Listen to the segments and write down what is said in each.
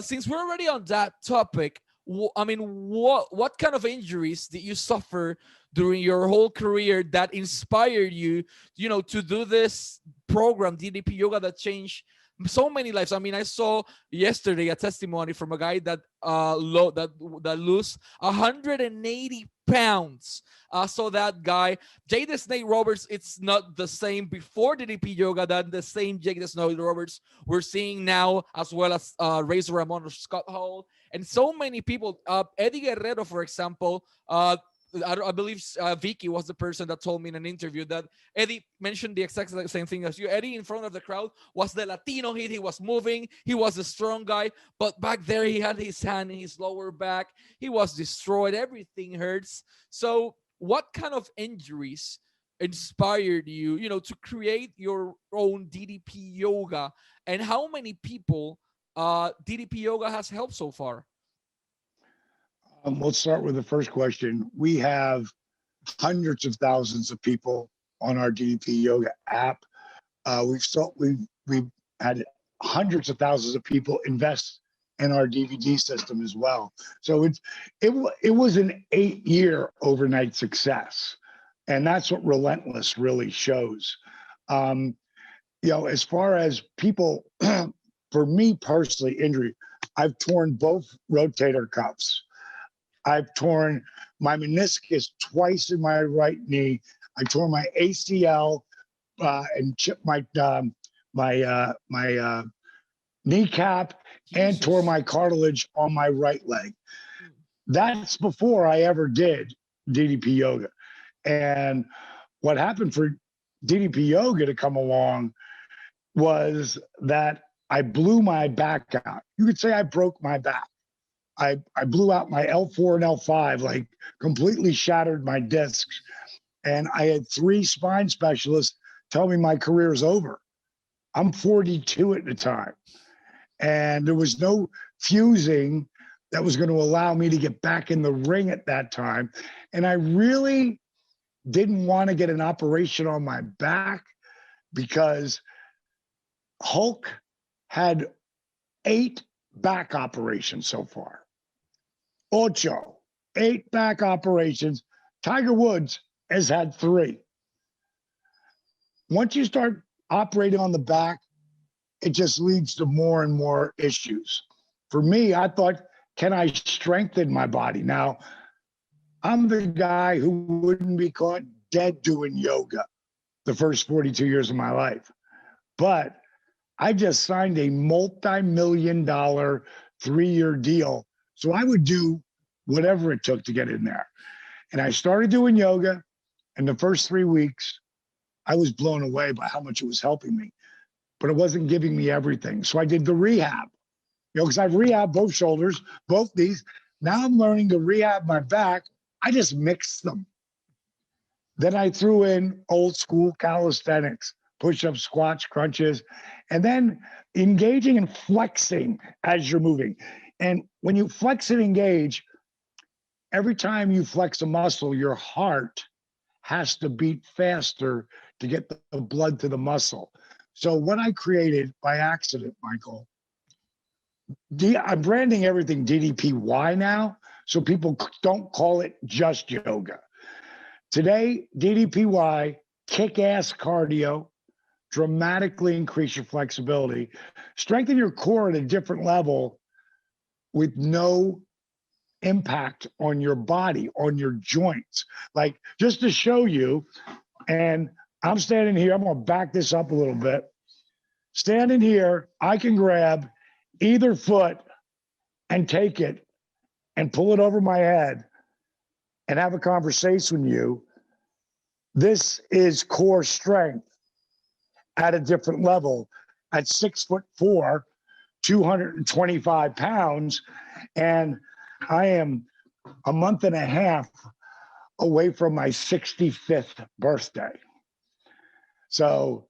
Since we're already on that topic, I mean, what kind of injuries did you suffer during your whole career that inspired you, to do this program, DDP Yoga, that changed so many lives? I mean, I saw yesterday a testimony from a guy that that lose 180 pounds. So that guy, Jay the Snake Roberts, it's not the same before DDP Yoga than the same Jay the Snake Roberts we're seeing now, as well as Razor Ramon or Scott Hall, and so many people. Eddie Guerrero, for example. I believe Vicky was the person that told me in an interview that Eddie mentioned the exact same thing as you. Eddie, in front of the crowd, was the Latino hit. He was moving. He was a strong guy. But back there, he had his hand in his lower back. He was destroyed. Everything hurts. So what kind of injuries inspired you, to create your own DDP Yoga? And how many people DDP Yoga has helped so far? Let's start with the first question. We have hundreds of thousands of people on our DDP Yoga app. We've had hundreds of thousands of people invest in our DVD system as well. So it was an 8-year overnight success, and that's what Relentless really shows. As far as people, for me personally, injury, I've torn both rotator cuffs. I've torn my meniscus twice in my right knee. I tore my ACL and chipped my kneecap and tore my cartilage on my right leg. That's before I ever did DDP Yoga. And what happened for DDP Yoga to come along was that I blew my back out. You could say I broke my back. I blew out my L4 and L5, like completely shattered my discs. And I had 3 spine specialists tell me my career is over. I'm 42 at the time. And there was no fusing that was going to allow me to get back in the ring at that time. And I really didn't want to get an operation on my back because Hulk had 8 back operations so far. 8 back operations. Tiger Woods has had 3. Once you start operating on the back, it just leads to more and more issues. For me, I thought, can I strengthen my body? Now, I'm the guy who wouldn't be caught dead doing yoga the first 42 years of my life. But I just signed a multi-million-dollar 3-year deal. So I would do whatever it took to get in there. And I started doing yoga. And the first 3 weeks, I was blown away by how much it was helping me. But it wasn't giving me everything. So I did the rehab, because I've rehabbed both shoulders, both knees. Now I'm learning to rehab my back. I just mixed them. Then I threw in old school calisthenics, push-ups, squats, crunches, and then engaging and flexing as you're moving. And when you flex and engage, every time you flex a muscle, your heart has to beat faster to get the blood to the muscle. So what I created by accident, Michael, I'm branding everything DDPY now, so people don't call it just yoga. Today, DDPY, kick-ass cardio, dramatically increase your flexibility, strengthen your core at a different level with no impact on your body, on your joints. Like, just to show you, and I'm standing here, I'm gonna back this up a little bit. Standing here, I can grab either foot and take it and pull it over my head and have a conversation with you. This is core strength at a different level at 6'4", 225 pounds. And I am a month and a half away from my 65th birthday. So,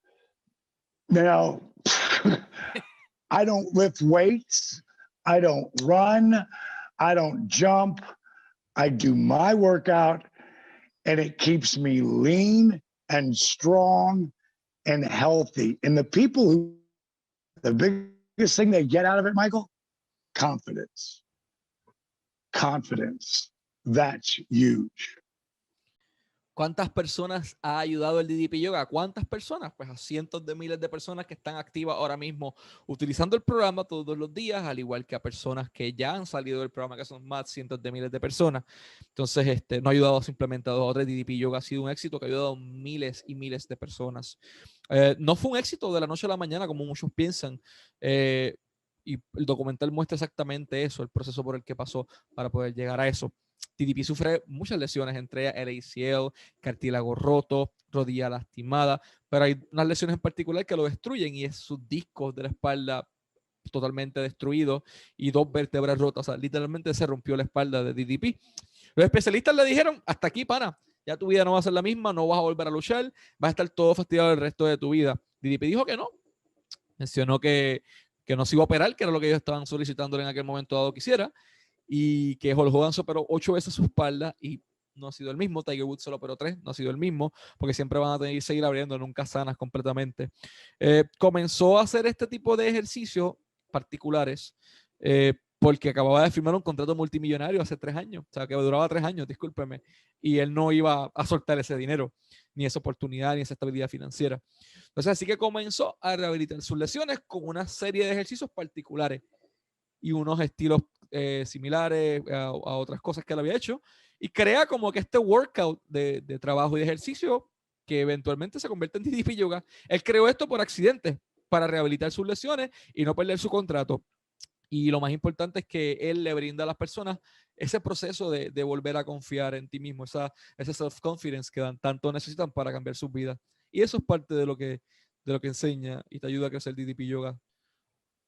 I don't lift weights. I don't run. I don't jump. I do my workout, and it keeps me lean and strong and healthy. And the biggest thing they get out of it, Michael, confidence. Confidence. That's huge. ¿Cuántas personas ha ayudado el DDP Yoga? ¿Cuántas personas? Pues a cientos de miles de personas que están activas ahora mismo utilizando el programa todos los días, al igual que a personas que ya han salido del programa, que son más cientos de miles de personas. Entonces, no ha ayudado simplemente a 2 o 3. DDP Yoga ha sido un éxito que ha ayudado a miles y miles de personas. No fue un éxito de la noche a la mañana, como muchos piensan. Y el documental muestra exactamente eso, el proceso por el que pasó para poder llegar a eso. DDP sufre muchas lesiones, entre ellas el ACL, cartílago roto, rodilla lastimada, pero hay unas lesiones en particular que lo destruyen y es sus discos de la espalda totalmente destruidos y 2 vértebras rotas. O sea, literalmente se rompió la espalda de DDP. Los especialistas le dijeron, hasta aquí, pana, ya tu vida no va a ser la misma, no vas a volver a luchar, vas a estar todo fastidiado el resto de tu vida. DDP dijo que no, mencionó que no se iba a operar, que era lo que ellos estaban solicitando en aquel momento dado que hiciera, y que Hulk Hogan se operó 8 veces su espalda y no ha sido el mismo. Tiger Woods solo operó 3, no ha sido el mismo, porque siempre van a tener que seguir abriendo, nunca sanas completamente. Comenzó a hacer este tipo de ejercicios particulares porque acababa de firmar un contrato multimillonario hace 3 años, o sea, que duraba 3 años, discúlpeme, y él no iba a soltar ese dinero, ni esa oportunidad, ni esa estabilidad financiera. Entonces, así que comenzó a rehabilitar sus lesiones con una serie de ejercicios particulares y unos estilos similares a otras cosas que él había hecho, y crea como que este workout de trabajo y de ejercicio que eventualmente se convierte en DDP Yoga. Él creó esto por accidente, para rehabilitar sus lesiones y no perder su contrato. Y lo más importante es que él le brinda a las personas ese proceso de volver a confiar en ti mismo, ese self-confidence que tanto necesitan para cambiar sus vidas. Y eso es parte de lo que enseña y te ayuda a crecer DDP Yoga.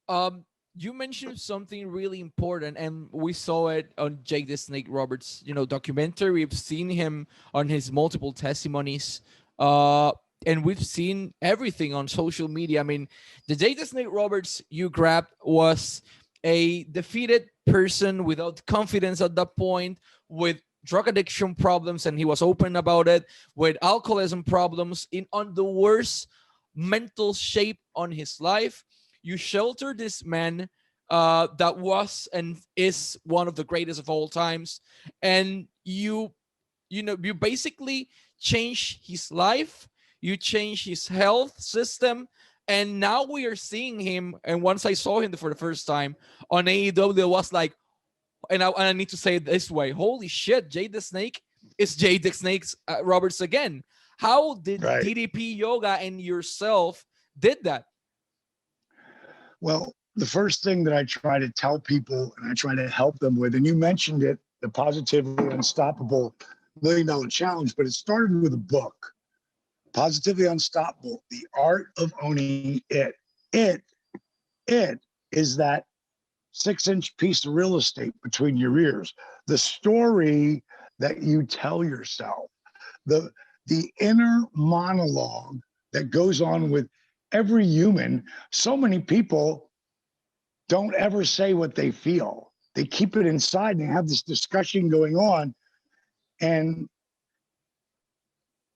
Um, you mentioned something really important, and we saw it on Jake the Snake Roberts, documentary. We've seen him on his multiple testimonies, and we've seen everything on social media. I mean, the Jake the Snake Roberts you grabbed was a defeated person without confidence at that point, with drug addiction problems, and he was open about it, with alcoholism problems, on the worst mental shape on his life. You shelter this man that was and is one of the greatest of all times, and you basically change his life, you change his health system, and now we are seeing him. And once I saw him for the first time on AEW, it was like, and I need to say it this way: holy shit, Jade the Snake is Jade the Snake's Roberts again. How did DDP Yoga and yourself did that? Well, the first thing that I try to tell people and I try to help them with, and you mentioned it, the Positively Unstoppable $1 Million Challenge, but it started with a book, Positively Unstoppable, The Art of Owning It. It is that 6-inch piece of real estate between your ears, the story that you tell yourself, the inner monologue that goes on with every human. So many people don't ever say what they feel. They keep it inside and they have this discussion going on. And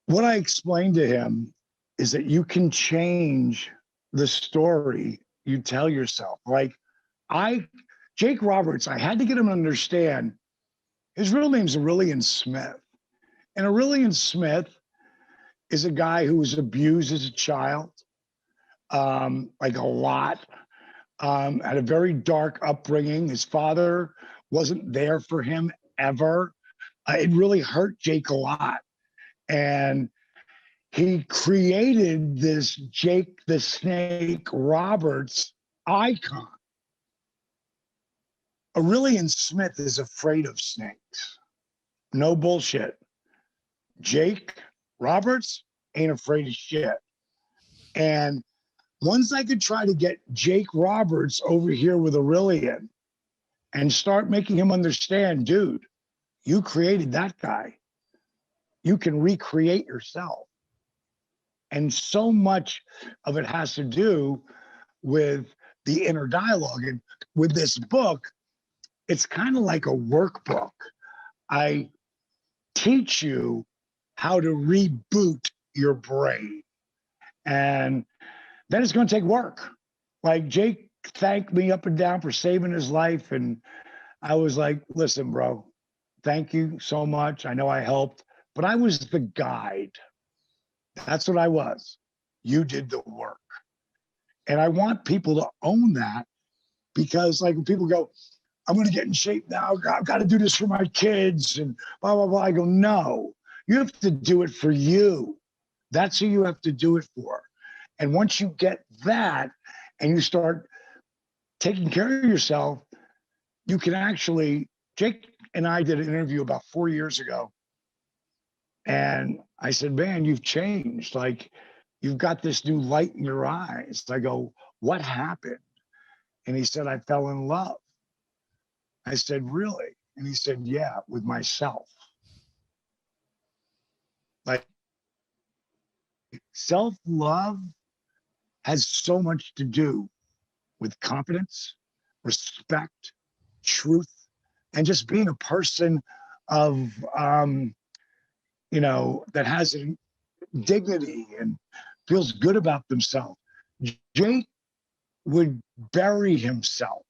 what I explained to him is that you can change the story you tell yourself. Like Jake Roberts, I had to get him to understand his real name's Aurelian Smith. And Aurelian Smith is a guy who was abused as a child, like a lot, had a very dark upbringing. His father wasn't there for him ever. It really hurt Jake a lot. And he created this Jake the Snake Roberts icon. Aurelian Smith is afraid of snakes. No bullshit. Jake Roberts ain't afraid of shit. And once I could try to get Jake Roberts over here with Aurelian and start making him understand, dude, you created that guy. You can recreate yourself. And so much of it has to do with the inner dialogue. And with this book, it's kind of like a workbook. I teach you how to reboot your brain. And then it's going to take work. Like Jake thanked me up and down for saving his life. And I was like, listen, bro, thank you so much. I know I helped, but I was the guide. That's what I was. You did the work. And I want people to own that, because like when people go, I'm going to get in shape now, I've got to do this for my kids and blah, blah, blah. I go, no, you have to do it for you. That's who you have to do it for. And once you get that and you start taking care of yourself, you can actually, Jake and I did an interview about 4 years ago. And I said, man, you've changed. Like, you've got this new light in your eyes. I go, what happened? And he said, I fell in love. I said, really? And he said, yeah, with myself. Like, self-love has so much to do with confidence, respect, truth, and just being a person of, that has a dignity and feels good about themselves. Jake would bury himself.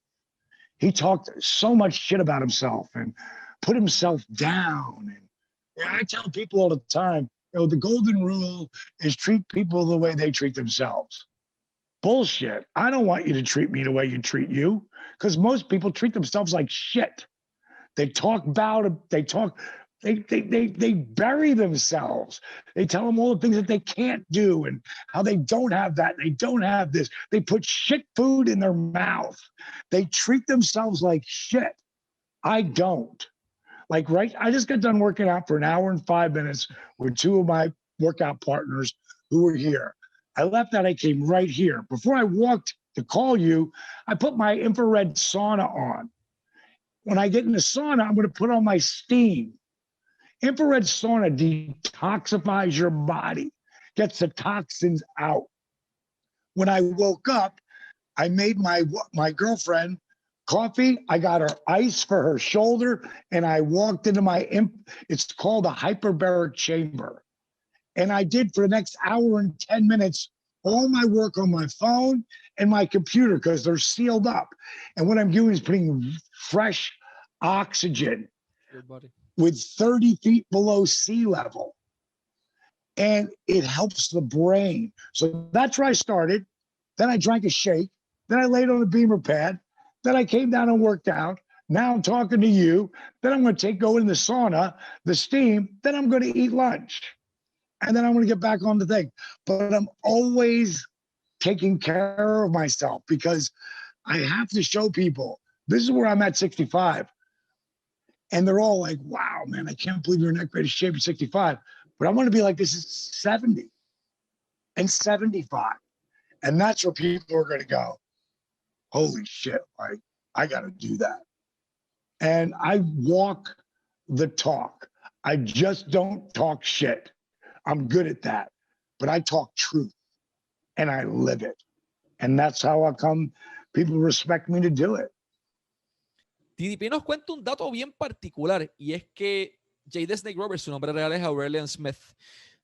He talked so much shit about himself and put himself down. And I tell people all the time, the golden rule is treat people the way they treat themselves. Bullshit. I don't want you to treat me the way you treat you, because most people treat themselves like shit. They talk about it. They bury themselves. They tell them all the things that they can't do and how they don't have that. They don't have this. They put shit food in their mouth. They treat themselves like shit. I don't. Like, right, I just got done working out for 1 hour and 5 minutes with 2 of my workout partners who were here. I left that, I came right here. Before I walked to call you, I put my infrared sauna on. When I get in the sauna, I'm going to put on my steam. Infrared sauna detoxifies your body, gets the toxins out. When I woke up, I made my girlfriend coffee. I got her ice for her shoulder, and I walked into it's called a hyperbaric chamber. And I did for the next hour and 10 minutes all my work on my phone and my computer, because they're sealed up. And what I'm doing is putting fresh oxygen with 30 feet below sea level. And it helps the brain. So that's where I started. Then I drank a shake. Then I laid on a beamer pad. Then I came down and worked out. Now I'm talking to you. Then I'm going to go in the sauna, the steam. Then I'm going to eat lunch. And then I'm going to get back on the thing. But I'm always taking care of myself, because I have to show people this is where I'm at 65. And they're all like, wow, man, I can't believe you're in that great shape at 65. But I want to be like this at 70 and 75. And that's where people are going to go, holy shit, like, I got to do that. And I walk the talk. I just don't talk shit. I'm good at that. But I talk truth and I live it. And that's how I come people respect me to do it. DDP nos cuenta un dato bien particular, y es que J. The Snake Roberts, su nombre real es Aurelian Smith,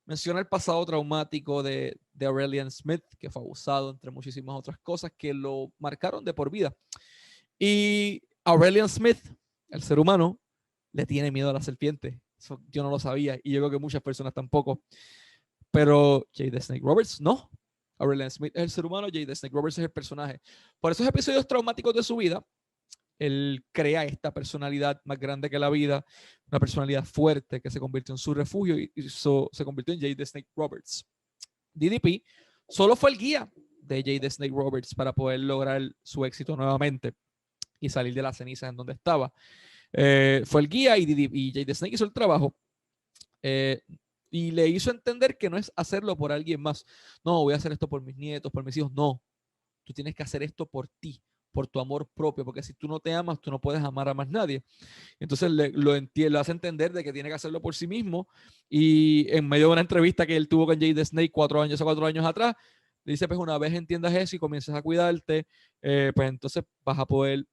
menciona el pasado traumático de Aurelian Smith, que fue abusado, entre muchísimas otras cosas que lo marcaron de por vida. Y Aurelian Smith, el ser humano, le tiene miedo a la serpiente. Eso yo no lo sabía, y yo creo que muchas personas tampoco. Pero J. The Snake Roberts no. Aurelian Smith es el ser humano, J. The Snake Roberts es el personaje. Por esos episodios traumáticos de su vida, él crea esta personalidad más grande que la vida, una personalidad fuerte que se convirtió en su refugio y se convirtió en J. The Snake Roberts. DDP solo fue el guía de J. The Snake Roberts para poder lograr su éxito nuevamente y salir de las cenizas en donde estaba. Fue el guía y J. The Snake hizo el trabajo y le hizo entender que no es hacerlo por alguien más. No, voy a hacer esto por mis nietos, por mis hijos. No, tú tienes que hacer esto por ti, por tu amor propio, porque si tú no te amas, tú no puedes amar a más nadie. Entonces lo hace entender de que tiene que hacerlo por sí mismo, y en medio de una entrevista que él tuvo con J. The Snake 4 años atrás, le dice, pues una vez entiendas eso y comiences a cuidarte, pues entonces vas a poder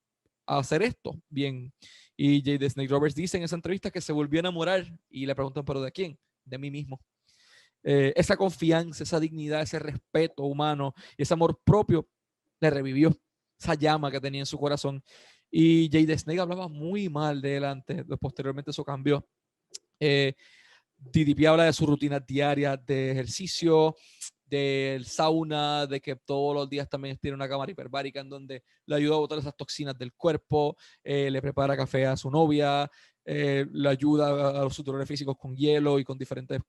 hacer esto bien. Y J. The Snake Roberts dice en esa entrevista que se volvió a enamorar, y le preguntan, ¿pero de quién? De mí mismo. Esa confianza, esa dignidad, ese respeto humano y ese amor propio le revivió. esa llama que tenía en su corazón. Y Jade Snake hablaba muy mal de él antes, posteriormente eso cambió. DDP habla de su rutina diaria de ejercicio, del sauna, de que todos los días también tiene una cámara hiperbárica en donde le ayuda a botar esas toxinas del cuerpo, le prepara café a su novia, le ayuda a los dolores físicos con hielo y con diferentes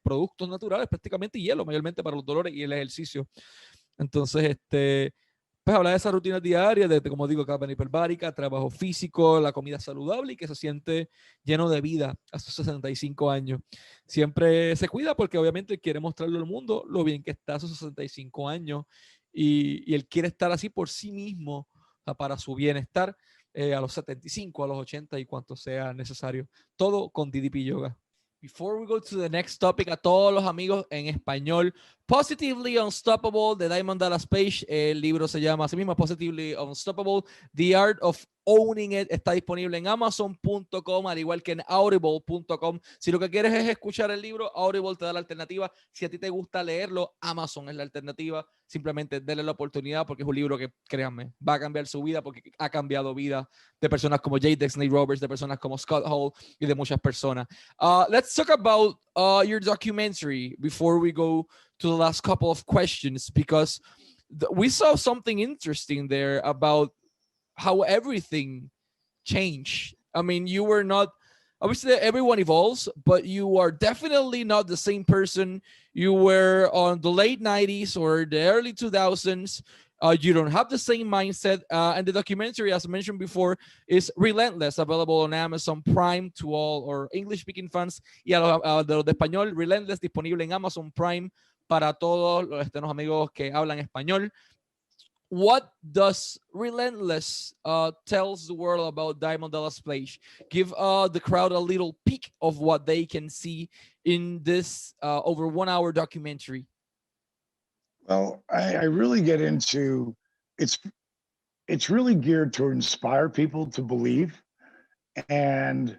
productos naturales, prácticamente hielo, mayormente para los dolores y el ejercicio. Entonces, pues habla de esa rutina diaria, de como digo, cámara hiperbárica, trabajo físico, la comida saludable y que se siente lleno de vida a sus 65 años. Siempre se cuida porque obviamente quiere mostrarle al mundo lo bien que está a sus 65 años y él quiere estar así por sí mismo, o sea, para su bienestar a los 75, a los 80 y cuanto sea necesario. Todo con DDP Yoga. Before we go to the next topic, a todos los amigos en español, Positively Unstoppable de Diamond Dallas Page. El libro se llama así mismo, Positively Unstoppable, The Art of Owning It. Está disponible en Amazon.com, al igual que en Audible.com. Si lo que quieres es escuchar el libro, Audible te da la alternativa. Si a ti te gusta leerlo, Amazon es la alternativa. Simplemente denle la oportunidad porque es un libro que, créanme, va a cambiar su vida porque ha cambiado vida de personas como Jade Snake Roberts, de personas como Scott Hall y de muchas personas. Let's talk about your documentary before we go to the last couple of questions, because we saw something interesting there about how everything changed. I mean, you were not, obviously everyone evolves, but you are definitely not the same person you were on the late 90s or the early 2000s. You don't have the same mindset. And the documentary, as mentioned before, is Relentless, available on Amazon Prime to all our English-speaking fans. Y a los de español, Relentless, disponible en Amazon Prime para todos los amigos que hablan español. What does Relentless tells the world about Diamond Dallas Page? Give the crowd a little peek of what they can see in this over 1 hour documentary. Well, I really get into it's really geared to inspire people to believe. And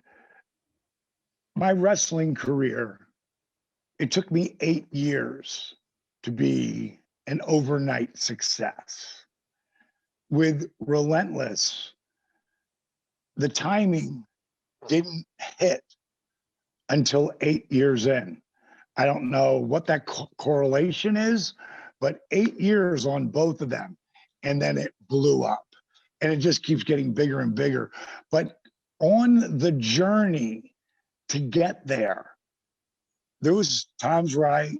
my wrestling career, it took me 8 years to be an overnight success. With Relentless, the timing didn't hit until 8 years in. I don't know what that correlation is, but 8 years on both of them. And then it blew up and it just keeps getting bigger and bigger. But on the journey to get there, there was times where I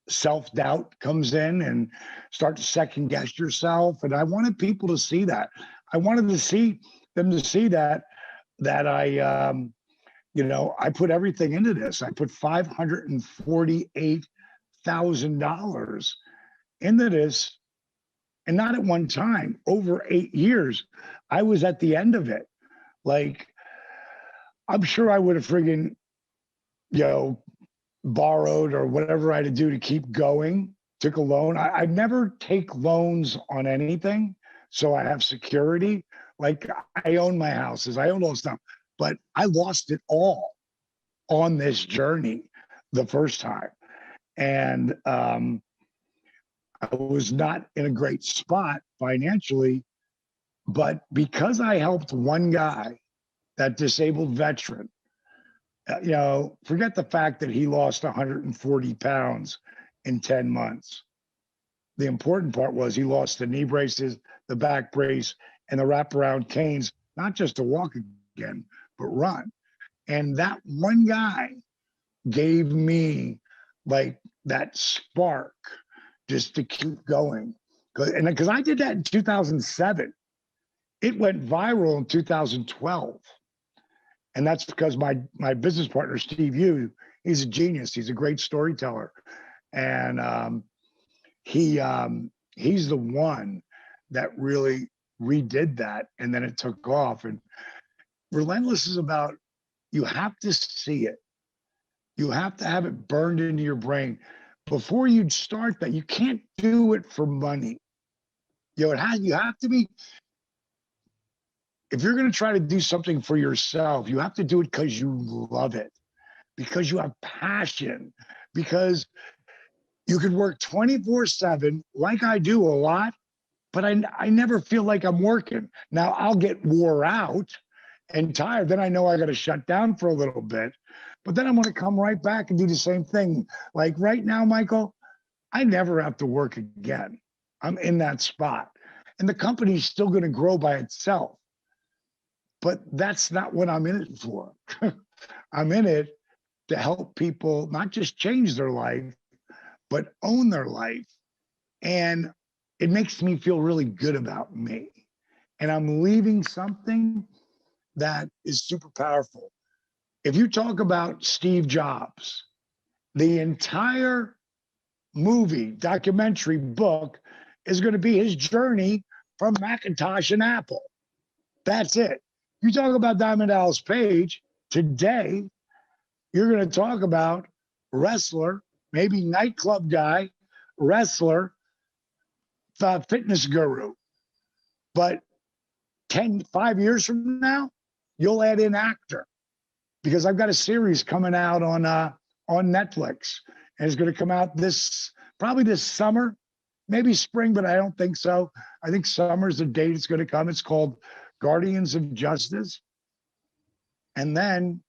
self-doubt comes in and start to second guess yourself. And I wanted people to see that. I wanted to see them to see that I I put everything into this. I put $548,000 into this, and not at one time, over 8 years. I was at the end of it. Like, I'm sure I would have friggin', borrowed or whatever I had to do to keep going, took a loan. I never take loans on anything. So I have security. Like, I own my houses, I own all stuff, but I lost it all on this journey the first time. And I was not in a great spot financially, but because I helped one guy, that disabled veteran, forget the fact that he lost 140 pounds in 10 months. The important part was he lost the knee braces, the back brace, and the wraparound canes, not just to walk again, but run. And that one guy gave me like that spark just to keep going. And because I did that in 2007, it went viral in 2012. And that's because my business partner, Steve Yu, he's a genius. He's a great storyteller. And he's the one that really redid that. And then it took off. And Relentless is about, you have to see it. You have to have it burned into your brain. Before you start that, you can't do it for money. You have to be, if you're going to try to do something for yourself, you have to do it because you love it, because you have passion, because you can work 24/7 like I do a lot, but I never feel like I'm working. Now I'll get wore out and tired. Then I know I got to shut down for a little bit, but then I'm going to come right back and do the same thing. Like right now, Michael, I never have to work again. I'm in that spot. And the company's still going to grow by itself. But that's not what I'm in it for. I'm in it to help people not just change their life, but own their life. And it makes me feel really good about me. And I'm leaving something that is super powerful. If you talk about Steve Jobs, the entire movie, documentary, book is going to be his journey from Macintosh and Apple. That's it. You talk about Diamond Dallas Page today, you're going to talk about wrestler, maybe nightclub guy, wrestler, fitness guru. But 5 years from now, you'll add in actor, because I've got a series coming out on Netflix, and it's going to come out probably this summer, maybe spring, but I don't think so. I think summer's the date it's going to come. It's called Guardians of Justice. And then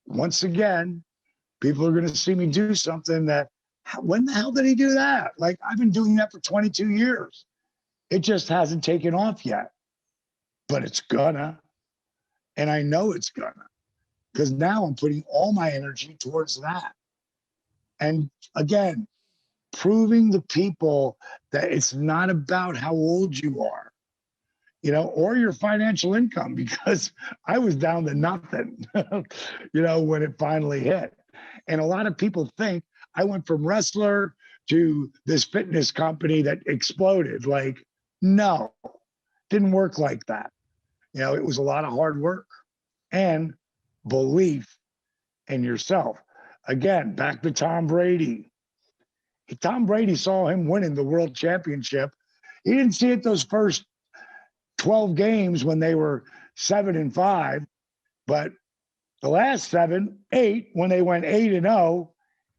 once again, people are going to see me do something that, when the hell did he do that? Like, I've been doing that for 22 years. It just hasn't taken off yet, but it's gonna. And I know it's gonna, because now I'm putting all my energy towards that. And again, proving to people that it's not about how old you are, or your financial income, because I was down to nothing, when it finally hit. And a lot of people think I went from wrestler to this fitness company that exploded. Like, no, didn't work like that. It was a lot of hard work and belief in yourself. Again, back to Tom Brady. Tom Brady saw him winning the world championship. He didn't see it those first 12 games when they were 7-5, but the last 8, when they went 8-0,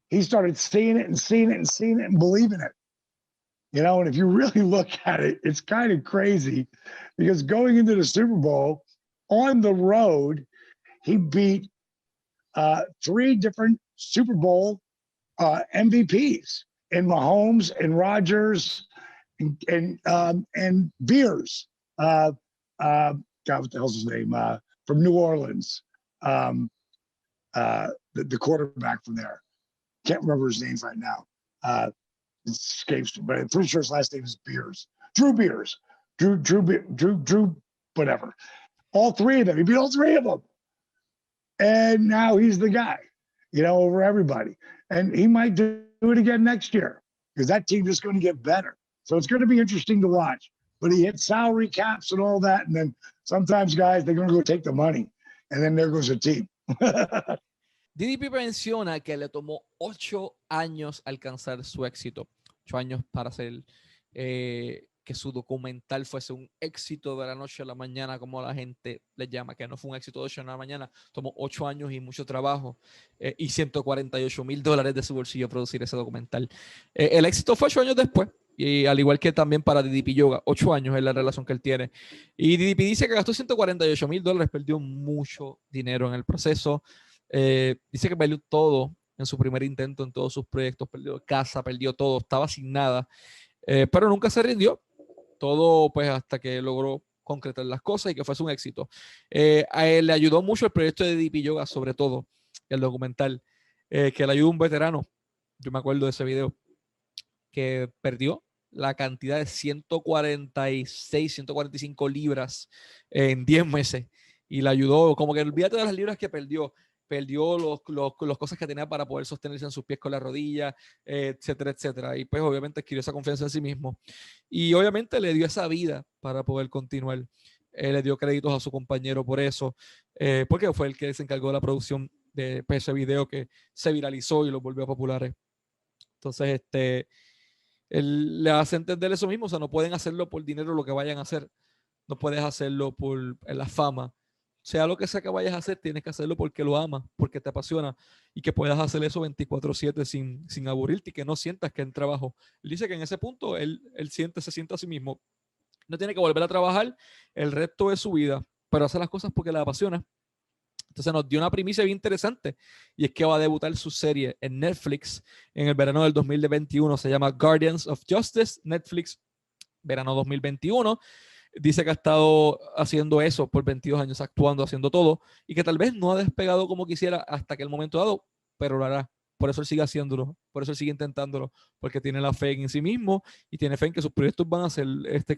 he started seeing it and seeing it and seeing it and believing it. And if you really look at it, it's kind of crazy, because going into the Super Bowl on the road, he beat 3 different Super Bowl MVPs in Mahomes and Rodgers and Beers. God, what the hell's his name? From New Orleans, the quarterback from there. Can't remember his name right now. It escapes me, but I'm pretty sure his last name is Beers. Drew Beers. Drew, whatever. All 3 of them. He beat all 3 of them. And now he's the guy, over everybody. And he might do it again next year, because that team is going to get better. So it's going to be interesting to watch. But he hit salary caps and all that. And then sometimes, guys, they're going to go take the money. And then there goes the team. DDP menciona que le tomó 8 años alcanzar su éxito. 8 años para hacer que su documental fuese un éxito de la noche a la mañana, como la gente le llama, que no fue un éxito de 8 de la mañana. Tomó 8 años y mucho trabajo y $148,000 de su bolsillo producir ese documental. El éxito fue 8 años después. Y al igual que también para DDP Yoga, 8 años es la relación que él tiene. Y DDP dice que gastó $148,000, perdió mucho dinero en el proceso. Dice que perdió todo en su primer intento, en todos sus proyectos, perdió casa, perdió todo, estaba sin nada, pero nunca se rindió. Todo pues hasta que logró concretar las cosas y que fuese un éxito. A él le ayudó mucho el proyecto de DDP Yoga, sobre todo el documental, que le ayudó un veterano. Yo me acuerdo de ese video, que perdió la cantidad de 146, 145 libras en 10 meses. Y le ayudó, como que olvídate de las libras que perdió las cosas que tenía para poder sostenerse en sus pies con la rodilla, etcétera, etcétera. Y pues obviamente adquirió esa confianza en sí mismo. Y obviamente le dio esa vida para poder continuar. Le dio créditos a su compañero por eso, porque fue el que se encargó de la producción de ese video que se viralizó y lo volvió populares. Entonces, él le hace entender eso mismo. O sea, no pueden hacerlo por dinero lo que vayan a hacer. No puedes hacerlo por la fama. Sea lo que sea que vayas a hacer, tienes que hacerlo porque lo amas, porque te apasiona, y que puedas hacer eso 24/7 sin aburrirte y que no sientas que es trabajo. Él dice que en ese punto él se siente a sí mismo No tiene que volver a trabajar el resto de su vida, pero hace las cosas porque le apasiona. Entonces nos dio una primicia bien interesante, y es que va a debutar su serie en Netflix en el verano del 2021. Se llama Guardians of Justice, Netflix, verano 2021. Dice que ha estado haciendo eso por 22 años, actuando, haciendo todo, y que tal vez no ha despegado como quisiera hasta aquel momento dado, pero lo hará. Por eso él sigue haciéndolo, por eso él sigue intentándolo, porque tiene la fe en sí mismo y tiene fe en que sus proyectos van a ser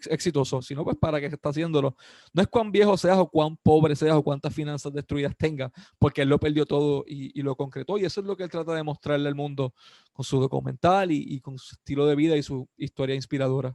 exitosos. Si no, pues para qué está haciéndolo. No es cuán viejo seas o cuán pobre seas o cuántas finanzas destruidas tengas, porque él lo perdió todo y lo concretó, y eso es lo que él trata de mostrarle al mundo con su documental y con su estilo de vida y su historia inspiradora.